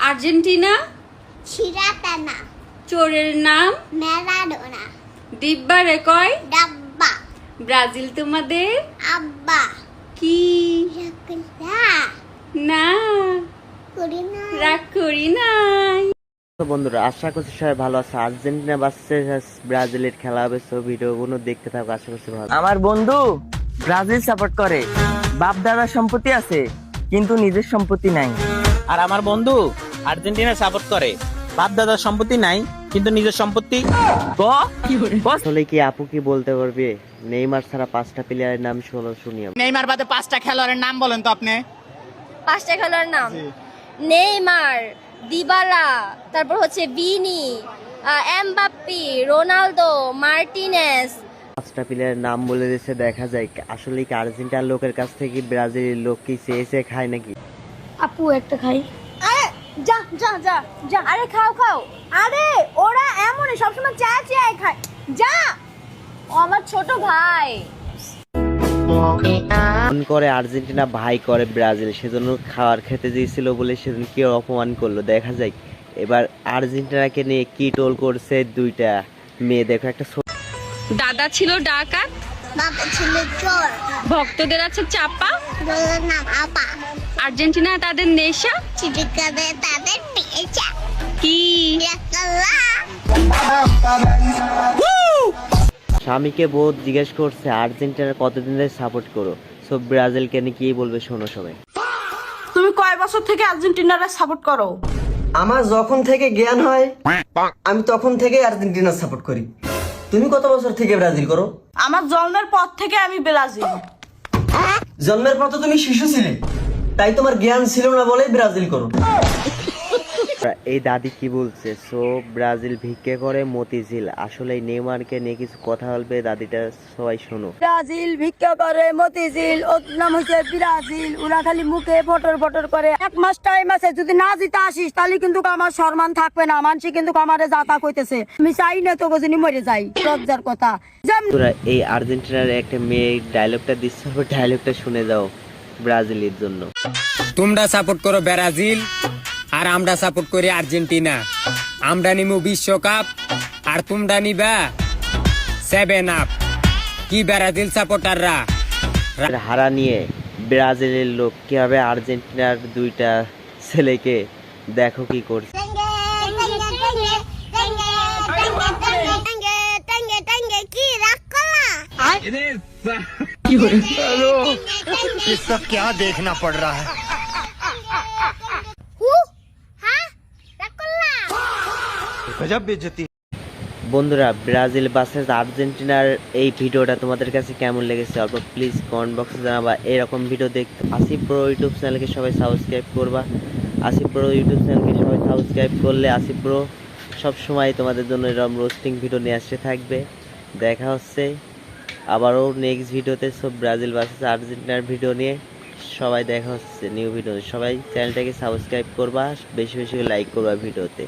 Argentina চিরাতানা চোরের নাম Maradona ডিব্বারে কয় ডাব্বা ব্রাজিল তোমাদের আব্বা কি রাখলা না করিনা রাগ করি নাই। তো বন্ধুরা আশা করছি সবাই ভালো আছে। আর্জেন্টিনা ভার্সেস ব্রাজিলের খেলা হবে, সো ভিডিওগুলো দেখতে থাকো, আশা করছি ভালো। আমার বন্ধু ব্রাজিল সাপোর্ট করে। বাপ দাদার সম্পত্তি আছে কিন্তু নিজের সম্পত্তি নাই। আর আমার বন্ধু আর্জেন্টিনা সাপোর্ট করে, বাপ দাদার সম্পত্তি নাই কিন্তু নিজের সম্পত্তি। আসলে কি আপু কি বলতে পারবে? নেইমার ছাড়া 5টা প্লেয়ারের নাম শুনি আমি। নেইমার বাদে 5টা খেলোয়াড়ের নাম বলেন তো আপনি। 5টা খেলোয়াড়ের নাম নেইমার, দিবালা, তারপর হচ্ছে ভিনি, এমবাপ্পে, রোনালদো, মার্টিনেজ। 5টা প্লেয়ারের নাম বলে দিয়েছে, দেখা যায় আসলে কি আর্জেন্টিনার লোকের কাছ থেকে ব্রাজিলের লোক কি চেয়ে খায় নাকি? আপু একটা খাই। আরে যা যা যা যা, আরে খাও খাও। আরে ওরা এমনই সবসময় চা চাই খায়। যা, ও আমার ছোট ভাই। ফোন করে আর্জেন্টিনা ভাই করে ব্রাজিল, সেজন্য খাবার খেতে দিয়েছিল বলে সেদিন কি অপমান করলো দেখা যায়। এবার আর্জেন্টিনাকে নিয়ে কি টোল করছে দুইটা মেয়ে, দেখো একটা দাদা ছিল ডাকাত, বাবা ছিল চোর ভক্তদের আছে চাপা, দোলের নাম আপা আর্জেন্টিনা তাদের নেশা চিটিকাবে তাদের পেঁচা কি রাখলা স্বামীকে বহুত জিজ্ঞেস করছে আর্জেন্টিনার কতদিন ধরে সাপোর্ট করো, সব ব্রাজিলকে নিয়ে কি বলবে শোনো সবাই। তুমি কয় বছর থেকে আর্জেন্টিনারে সাপোর্ট করো? আমার যখন থেকে জ্ঞান হয় আমি তখন থেকে আর্জেন্টিনা সাপোর্ট করি। তুমি কত বছর থেকে ব্রাজিল করো? আমার জন্মের পর থেকে আমি ব্রাজিল। জন্মের পর তো তুমি শিশু ছিলে, তাই তোমার জ্ঞান ছিল না বলেই ব্রাজিল করো। এই দাদি কি বলছে? সো ব্রাজিল ভিক্ষে করে মতিঝিল, আসলে এই নেইমারকে নিয়ে কিছু কথা বলবে দাদিটা, সবাই শোনো। ব্রাজিল ভিক্ষা করে মতিঝিল, ওর নাম হচ্ছে ব্রাজিল। ওরা খালি মুখে ফটর ফটর করে। 1 মাস টাইম আছে, যদি না জিতে আসিস তাহলে কিন্তু আমার সম্মান থাকবে না। মানুষ কিন্তু আমারে যাতা কইতেছে, আমি চাই না তো গজনি মরে যাই। লজ্জার কথা। তোরা এই আর্জেন্টিনার একটা মেয়ে ডায়লগটা দিচ্ছে, ডায়লগটা শুনে যাও ব্রাজিলের জন্য। তোমরা সাপোর্ট করো ব্রাজিল আর আমরা সাপোর্ট করি আর্জেন্টিনা। আমরা নিমু বিশ্বকাপ আর তোমরা নিবা 7 আপ। কি ব্রাজিল সাপোর্টাররা হারা নিয়ে ব্রাজিলের লোক কিভাবে আর্জেন্টিনার দুইটা ছেলেকে দেখো কি করছে। কি রাখলা ये सब क्या देखना पड़ रहा है? गजब बेइज्जती। বন্ধুরা ব্রাজিল ভার্সেস আর্জেন্টিনার এই ভিডিওটা তোমাদের কাছে কেমন লেগেছে অল্প প্লিজ কমেন্ট বক্সে জানাবা। এরকম ভিডিও দেখতে আসিফ প্রো ইউটিউব চ্যানেলকে সবাই সাবস্ক্রাইব করবা। আসিফ প্রো ইউটিউব চ্যানেলকে সবাই সাবস্ক্রাইব করলে আসিফ প্রো সবসময় তোমাদের জন্য এরকম রোস্টিং ভিডিও নিয়ে আসতে থাকবে। দেখা হচ্ছে আবারও নেক্সট ভিডিওতে, সব ব্রাজিল ভার্সেস আর্জেন্টিনার ভিডিও নিয়ে সবাই দেখা হচ্ছে নিউ ভিডিও। সবাই চ্যানেলটাকে সাবস্ক্রাইব করবা, বেশি বেশি লাইক করবা ভিডিওতে।